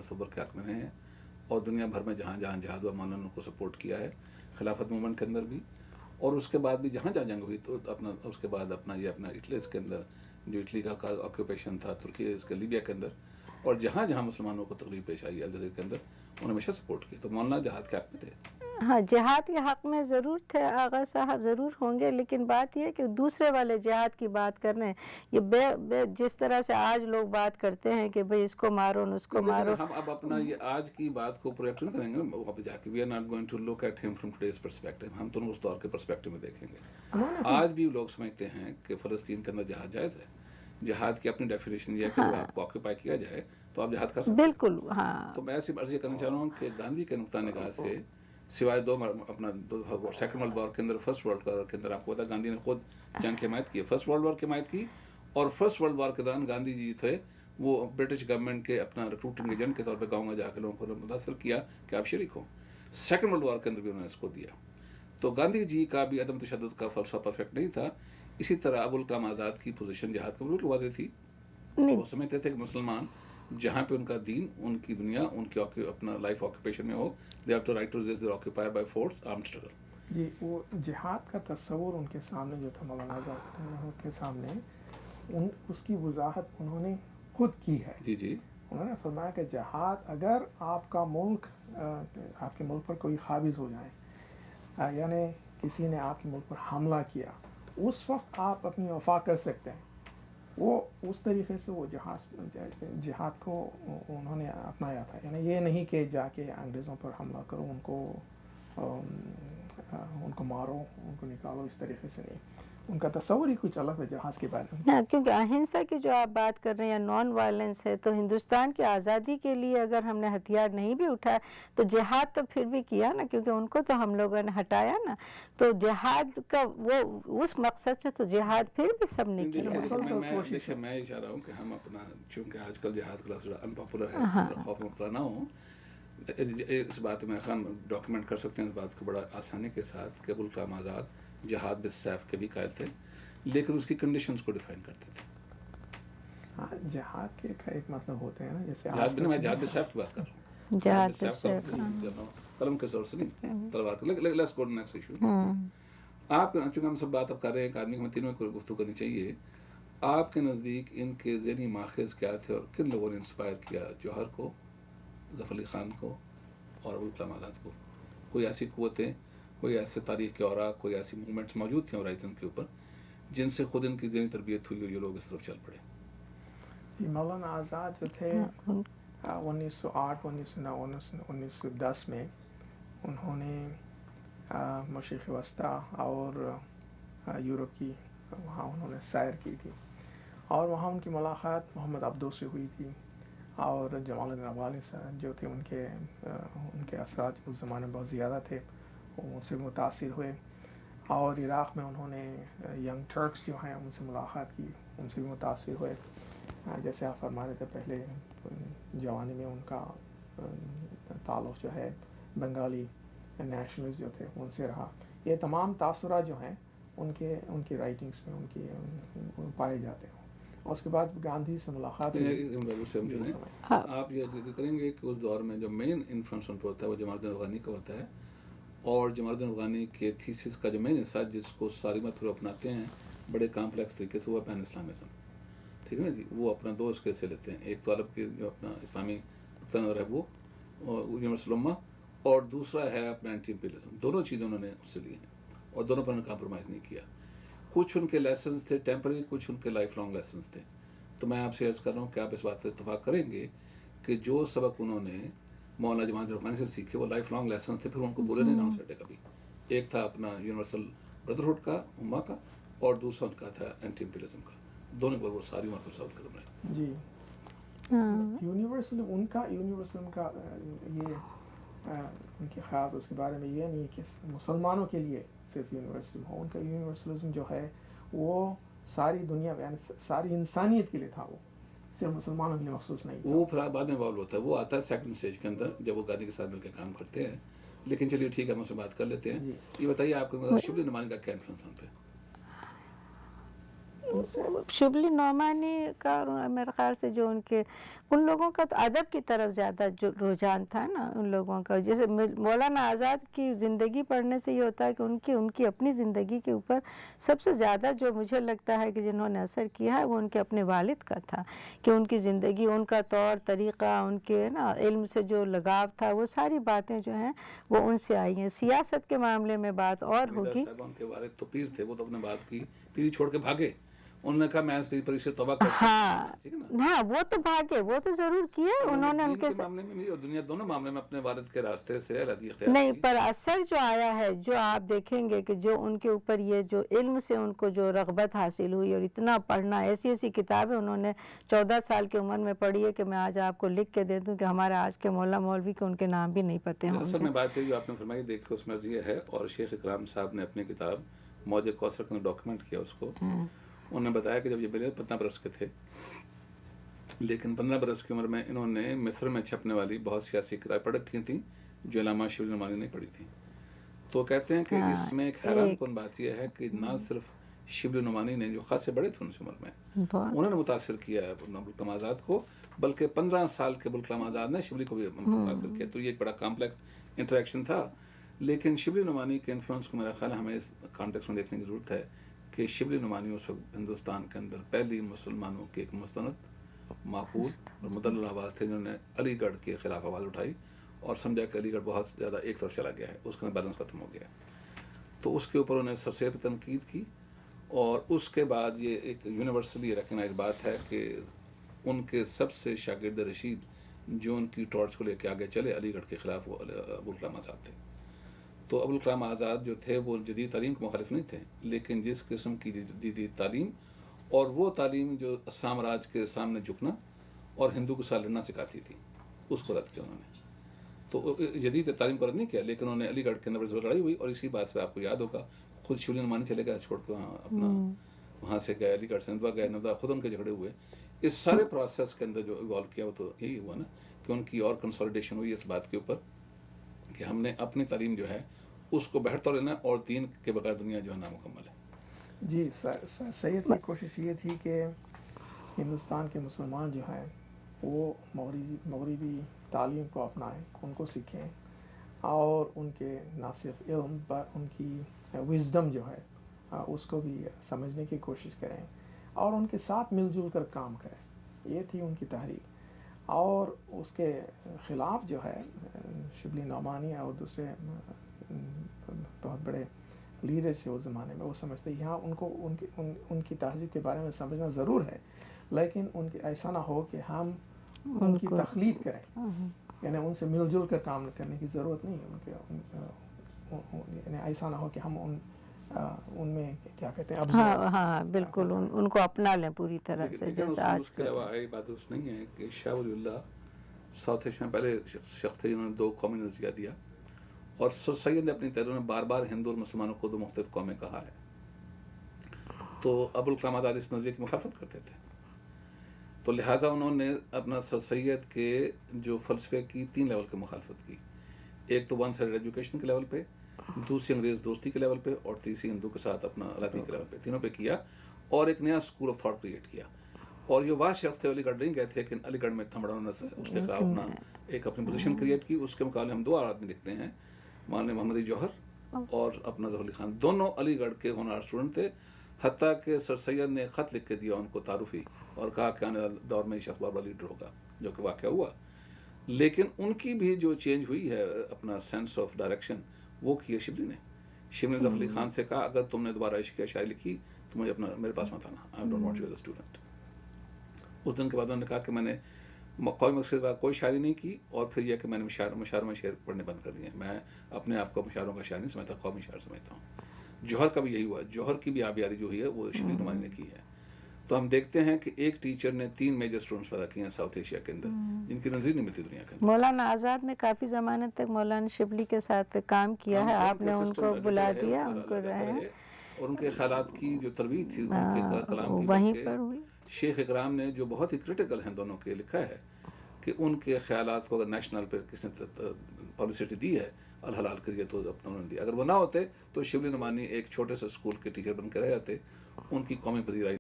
تصور کے حق میں رہے ہیں اور دنیا بھر میں جہاں جہاں جہاد و مولانا کو سپورٹ کیا ہے خلافت موومنٹ کے اندر بھی، اور اس کے بعد بھی جہاں جہاں جنگ ہوئی تو اپنا اس کے بعد اپنا اٹلی کے اندر جو اٹلی کا آکوپیشن تھا، ترکی اس کے لیبیا کے اندر، اور جہاں جہاں مسلمانوں کو تکلیف پیش آئی الجزائر کے اندر انہوں نے ہمیشہ سپورٹ کیا. تو مولانا جہاد کے حق میں تھے. ہاں جہاد کے حق میں ضرور تھے آغا صاحب، ضرور ہوں گے، لیکن بات یہ ہے کہ دوسرے والے جہاد کی بات کر رہے ہیں. یہ جس طرح سے آج لوگ بات کرتے ہیں کہ بھئی اس کو مارو اس کو مارو. ہم اب اپنا یہ آج کی بات کو پروجیکٹ نہیں کریں گے وہاں پہ جا کے. We are not going to look at him from today's perspective. ہم تو اس دور کے پرسپیکٹو میں دیکھیں گے. آج بھی لوگ سمجھتے ہیں کہ فلسطین کے اندر جہاد جائز ہے. جہاد کی اپنی ڈیفینیشن یہ ہے کہ اگر آپ کو آکوپائی کیا جائے تو آپ جہاد کر سکتے ہیں. بالکل ہاں. تو میں صرف عرض یہ کرنا چاہ رہا ہوں کہ گاندھی کے نقطہ نگاہ سے سوائے اپنا سیکنڈ ورلڈ وار کے اندر فرسٹ ورلڈ وار کے اندر آپ کو پتا گاندھی نے خود جنگ کی حمایت کی، فرسٹ ورلڈ وار کی حمایت کی. اور فرسٹ ورلڈ وار کے دوران گاندھی جی تھے وہ برٹش گورنمنٹ کے اپنا ریکروٹنگ ایجنٹ کے طور پہ گاؤں میں جا کے لوگوں کو متاثر کیا کہ آپ شریک ہوں. سیکنڈ ورلڈ وار کے اندر بھی انہوں نے اس کو دیا. تو گاندھی جی کا بھی عدم تشدد کا فلسفہ پرفیکٹ نہیں تھا. اسی طرح ابوالکلام آزاد کی پوزیشن جہاد کا بالکل واضح تھی. وہ سمجھتے تھے کہ مسلمان جہاں پہ ان کا دین، ان کی دنیا، ان کی اپنا لائف آکوپیشن میں ہو، they have to right to resist their occupier by force armed struggle. جی وہ جہاد کا تصور ان کے سامنے جو تھا مولانا آزاد کے سامنے، اس کی وضاحت انہوں نے خود کی ہے. جی جی. انہوں نے فرمایا کہ جہاد اگر آپ کا ملک، آپ کے ملک پر کوئی قابض ہو جائے، یعنی کسی نے آپ کے ملک پر حملہ کیا، اس وقت آپ اپنی وفا کر سکتے ہیں. وہ اس طریقے سے وہ جہاد کو انہوں نے اپنایا تھا. یعنی یہ نہیں کہ جا کے انگریزوں پر حملہ کرو، ان کو مارو، ان کو نکالو، اس طریقے سے نہیں. ان کا تصور ہی کچھ الگ ہے جہاز کے بارے میں. ہاں کیونکہ اہنسا کی جو آپ بات کر رہے ہیں، نان وائلنس ہے، تو ہندوستان کی آزادی کے لیے اگر ہم نے ہتھیار نہیں بھی اٹھایا تو جہاد تو پھر بھی کیا نا، کیونکہ ان کو تو ہم لوگوں نے ہٹایا نا. تو جہاد کا وہ اس مقصد سے تو جہاد پھر بھی سب نے کیا. میں یہ چاہ رہا ہوں کہ ہم اپنا، چونکہ آج کل جہاد کا لفظ ان پاپولر ہے، خوف مبتلا نہ ہوں. اس بات میں ہم ڈاکیومنٹ کر سکتے ہیں اس بات کو بڑا آسانی کے ساتھ کہ ابوالکلام آزاد جہاد بالسیف کے بھی قائل تھے، لیکن اس کی کنڈیشنز کو ڈیفائن کرتے تھے. جہاد کے ایک مطلب ہوتے ہیں نا، جیسے میں جہاد بالسیف کی بات کر رہا ہوں. جہاد بالسیف قلم کے زور سے نہیں، تلوار کے. Let's go to next issue. آپ چونکہ ہم سب بات اب کر رہے ہیں ایک آدمی کو تینوں کو گفتگو کرنی چاہیے. آپ کے نزدیک ان کے ذہنی ماخذ کیا تھے اور کن لوگوں نے انسپائر کیا جوہر کو، ظفر علی خان کو اور ابوالکلام آزاد کو؟ کوئی ایسی قوتیں، کوئی ایسے تاریخ کے اوراق، کوئی ایسی موومنٹس موجود تھیں ہورائزن کے اوپر جن سے خود ان کی ذہنی تربیت ہوئی اور یہ لوگ اس طرف چل پڑے؟ مولانا آزاد جو تھے 1908 1910 میں انہوں نے مشرق وسطیٰ اور یورپ کی وہاں انہوں نے سیر کی تھی، اور وہاں ان کی ملاقات محمد عبدو سے ہوئی تھی، اور جمال الدین افغانی سے جو تھے ان کے اثرات اس زمانے میں بہت زیادہ تھے، ان سے متاثر ہوئے. اور عراق میں انہوں نے ینگ ٹرکس جو ہیں ان سے ملاقات کی، ان سے بھی متاثر ہوئے. جیسے آپ فرما رہے تھے پہلے جوانی میں ان کا تعلق جو ہے بنگالی نیشنلسٹ جو تھے ان سے رہا. یہ تمام تاثرات جو ہیں ان کی رائٹنگز میں ان کی پائے جاتے ہیں. اور اس کے بعد گاندھی سے ملاقات آپ یہ ذکر کریں گے کہ اس دور میں جو مین انفلوئنس ان پہ ہوتا ہے وہ جمال الدین افغانی کا ہوتا ہے، اور جمال الدین افغانی کے تھیسس کا جو مین حصہ جس کو ساری مت اپناتے ہیں بڑے کمپلیکس طریقے سے، وہ پین اسلامزم. ٹھیک ہے نا جی. وہ اپنا دو اس کے سے لیتے ہیں، ایک تو عرب کی جو اپنا اسلامی نقطہ نظر ہے وہ یونیورسل امہ، اور دوسرا ہے اپنا اینٹی امپیریلزم. دونوں چیزیں انہوں نے اس سے لی ہیں اور دونوں پر کمپرومائز نہیں کیا. کچھ ان کے لیسنز تھے ٹیمپرری، کچھ ان کے لائف لانگ لیسنز تھے. تو میں آپ سے عرض کر رہا ہوں کہ آپ اس بات پر اتفاق کریں گے کہ جو سبق انہوں نے مولانا جمال الدین افغانی سے سیکھے وہ لائف لانگ لیسنز تھے، پھر ان کو برے نہیں نام سے کبھی. ایک تھا اپنا یونیورسل بردرہڈ کا امہ کا، اور دوسرا ان کا تھا اینٹی امپیریلزم کا. دونوں پر وہ ساری عمر پر ثابت قدم رہے. جی یونیورسل کا یہ ان کے خیال اس کے بارے میں یہ نہیں کہ مسلمانوں کے لیے صرف یونیورسلزم ہو. ان کا یونیورسلزم جو ہے وہ ساری دنیا میں، یعنی ساری انسانیت کے لیے تھا، وہ صرف مسلمانوں کے لیے مخصوص نہیں. وہ پھر بعد میں انوالو ہوتا ہے، وہ آتا ہے سیکنڈ اسٹیج کے اندر جب وہ گاندھی کے ساتھ مل کے کام کرتے ہیں. لیکن چلیے ٹھیک ہے، ہم اس سے بات کر لیتے ہیں. یہ بتائیے آپ کو شبلی نعمانی کا کیا انفلوئنس ہم پہ؟ شبلی نعمانی کا اور میرے خیال سے جو ان لوگوں کا تو ادب کی طرف زیادہ جو رجحان تھا نا ان لوگوں کا. جیسے مولانا آزاد کی زندگی پڑھنے سے یہ ہوتا ہے کہ ان کی اپنی زندگی کے اوپر سب سے زیادہ جو مجھے لگتا ہے کہ جنہوں نے اثر کیا ہے وہ ان کے اپنے والد کا تھا, کہ ان کی زندگی, ان کا طور طریقہ, ان کے نا علم سے جو لگاؤ تھا, وہ ساری باتیں جو ہیں وہ ان سے آئی ہیں. سیاست کے معاملے میں بات اور ہوگی. ان کے والد تو پیر تھے, وہ تو اپنے بات کی پیر چھوڑ کے بھاگے. انہوں نے کہا میں اس پیر سے توبہ کرتا ہوں. ہاں وہ تو بھاگے, وہ تو ضرور کیے انہوں نے. ان کے معاملے میں اور دنیا دونوں معاملے میں اپنے والد کے راستے سے الگ اختیار نہیں, پر اثر جو آیا ہے, جو آپ دیکھیں گے کہ جو ان کے اوپر یہ جو علم سے ان کو جو رغبت حاصل ہوئی اور اتنا پڑھنا, ایسی کتابیں انہوں نے 14 سال کی عمر میں پڑھی ہے کہ میں آج آپ کو لکھ کے دے دوں کہ ہمارے آج کے مولا مولوی کے ان کے نام بھی نہیں پتے ہوں. اصل میں بات ہے جو آپ نے فرمائی دیکھ اس میں یہ ہے, اور شیخ اکرام صاحب نے اپنی کتاب موج کوثر کا ڈاکیومنٹ کیا اس کو. انہوں نے بتایا کہ جب یہ میرے 15 برس کے تھے, لیکن 15 برس کی عمر میں انہوں نے مصر میں چھپنے والی بہت سیاسی کتابیں پڑھ رکھی تھیں جو علامہ شبلی نعمانی نے پڑھی تھیں. تو کہتے ہیں کہ اس میں ایک حیران کن بات یہ ہے کہ نہ صرف شبلی نعمانی نے جو خاصے بڑے تھے ان سے عمر میں, انہوں نے متاثر کیا ہے ابوالکلام آزاد کو, بلکہ 15 سال کے ابوالکلام آزاد نے شبلی کو بھی متاثر کیا. تو یہ ایک بڑا کمپلیکس انٹریکشن تھا. لیکن شبلی نعمانی کے انفلوئنس کو میرا خیال ہمیں اس کانٹیکس میں دیکھنے کی ضرورت ہے کہ شبلی نعمانی اس وقت ہندوستان کے اندر پہلی مسلمانوں کے ایک مستند, معقول اور مدلل آواز تھے, جنہوں نے علی گڑھ کے خلاف آواز اٹھائی اور سمجھا کہ علی گڑھ بہت زیادہ ایک طرف چلا گیا ہے, اس کا بیلنس ختم ہو گیا. تو اس کے اوپر انہوں نے سر سے تنقید کی, اور اس کے بعد یہ ایک یونیورسلی ریکگنائز بات ہے کہ ان کے سب سے شاگرد رشید جو ان کی ٹارچ کو لے کے آگے چلے علی گڑھ کے خلاف, وہ ابوالکلام آزاد تھے. تو ابوالکلام آزاد جو تھے وہ جدید تعلیم کے مخالف نہیں تھے, لیکن جس قسم کی جدید تعلیم اور وہ تعلیم جو سامراج کے سامنے جھکنا اور ہندو کے ساتھ لڑنا سکھاتی تھی, اس کو رد کیا انہوں نے. تو جدید تعلیم کو رد نہیں کیا, لیکن انہوں نے علی گڑھ کے اندر لڑائی ہوئی, اور اسی بات سے آپ کو یاد ہوگا خود شبلی نعمانی چلے گئے چھوڑ کے اپنا وہاں سے گئے علی گڑھ سے ندوہ گئے, ندوہ خود ان کے جھگڑے ہوئے. اس سارے پروسیس کے اندر جو ایوالو کیا وہ تو یہی ہوا نا کہ ان کی اور کنسولیڈیشن ہوئی اس بات کے اوپر کہ ہم نے اپنی تعلیم جو ہے اس کو بہتر لینا, اور دین کے بغیر دنیا جو ہے نامکمل ہے. جی سید کی کوشش یہ تھی کہ ہندوستان کے مسلمان جو ہیں وہ مغربی تعلیم کو اپنائیں, ان کو سیکھیں, اور ان کے نہ صرف علم پر ان کی وزڈم جو ہے اس کو بھی سمجھنے کی کوشش کریں, اور ان کے ساتھ مل جل کر کام کریں. یہ تھی ان کی تحریک. اور اس کے خلاف جو ہے شبلی نعمانی اور دوسرے بہت بڑے لیڈرز اس زمانے میں, وہ سمجھتے ہیں یہاں ان کو ان کی تہذیب کے بارے میں سمجھنا ضرور ہے, لیکن ان کے ایسا نہ ہو کہ ہم ان کی تقلید کریں, یعنی ان سے مل جل کر کام کرنے کی ضرورت نہیں ہے. یعنی ایسا نہ ہو کہ ہم ان میں کیا کہتے ہیں ہاں بالکل ان کو اپنا لیں پوری طرح سے. جیسا آج اس کے علاوہ ایک بات اس نہیں ہے کہ شاہ ولی اللہ ساؤتھ ایشیا میں پہلے شخص تھے جنہوں نے 2 قومی نظریہ دیا, اور سر سید نے اپنی تحریروں میں بار بار ہندو اور مسلمانوں کو 2 مختلف قومیں کہا ہے. تو ابوالکلام آزاد اس نظریے کی مخالفت کرتے تھے, تو لہٰذا انہوں نے اپنا سر سید کے جو فلسفے کی 3 لیول کی مخالفت کی. ایک تو ون سائیڈ ایجوکیشن کے لیول پہ, دوسری انگریز دوستی کے لیول پہ, اور تیسری ہندو کے ساتھ اپنا علیحدگی کے لیول پہ, تینوں پہ کیا, اور ایک نیا اسکول آف تھاٹ کریٹ کیا. اور جو واضح شخص تھے علی گڑھ نہیں گئے تھے, لیکن علی گڑھ میں تھمڑا نے اس کے خلاف اپنا ایک اپنی پوزیشن کریٹ کی. اس کے مقابلے ہم 2 اور آدمی دیکھتے ہیں, مولانا محمد علی جوہر اور اپنا ظفر علی خان, دونوں علی گڑھ کے ہونہار اسٹوڈنٹ تھے. حتیٰ کہ سر سید نے خط لکھ کے دیا ان کو تعارفی, اور کہا کہ آنے والے دور میں یہ شخص بڑا لیڈر ہوگا, جو کہ واقعہ ہوا. لیکن ان کی بھی جو چینج ہوئی ہے اپنا سینس آف ڈائریکشن, وہ کی ہے شبلی نے. شبلی نے ظفر علی خان سے کہا اگر تم نے دوبارہ عشق کی شاعری لکھی تو مجھے اپنا میرے پاس مت آنا, I don't want you as a student. اس دن کے بعد انہوں نے کہا کہ میں نے قومی مقصد کا کوئی شاعری نہیں کی, اور پھر یہ کہ میں نے مشاعروں میں شعر پڑھنے بند کر دیے. میں اپنے آپ کو مشاعروں کا شاعر نہیں سمجھتا, قومی شاعر سمجھتا ہوں. جوہر کا بھی یہی ہوا, جوہر کی بھی آبیاری جو ہوئی ہے وہ شبلی نعمانی نے کی ہے. تو ہم دیکھتے ہیں کہ ایک ٹیچر نے 3 میجر اسٹوڈنٹس پیدا کیے ہیں ساؤتھ ایشیا کے اندر, جن کی نظیر نہیں ملتی دنیا کے اندر. مولانا آزاد نے کافی زمانے تک مولانا شبلی کے ساتھ کام کیا ہے, آپ نے ان کو بلا دیا, ان کو رہے, اور ان کے خیالات کی جو ترویج تھی ان کے کلام کی, وہیں پر ہوئی. شیخ اکرام نے جو بہت ہی کرٹیکل ہیں دونوں کے لکھا ہے کہ ان کے خیالات کو اگر نیشنل پہ کس نے پبلسٹی دی ہے الحلال کے لیے تو اپنا انہوں نے دیا. اگر وہ نہ ہوتے تو شبلی نعمانی ایک چھوٹے سے اسکول کے ٹیچر بن کے رہ جاتے, ان کی قومی پذیرائی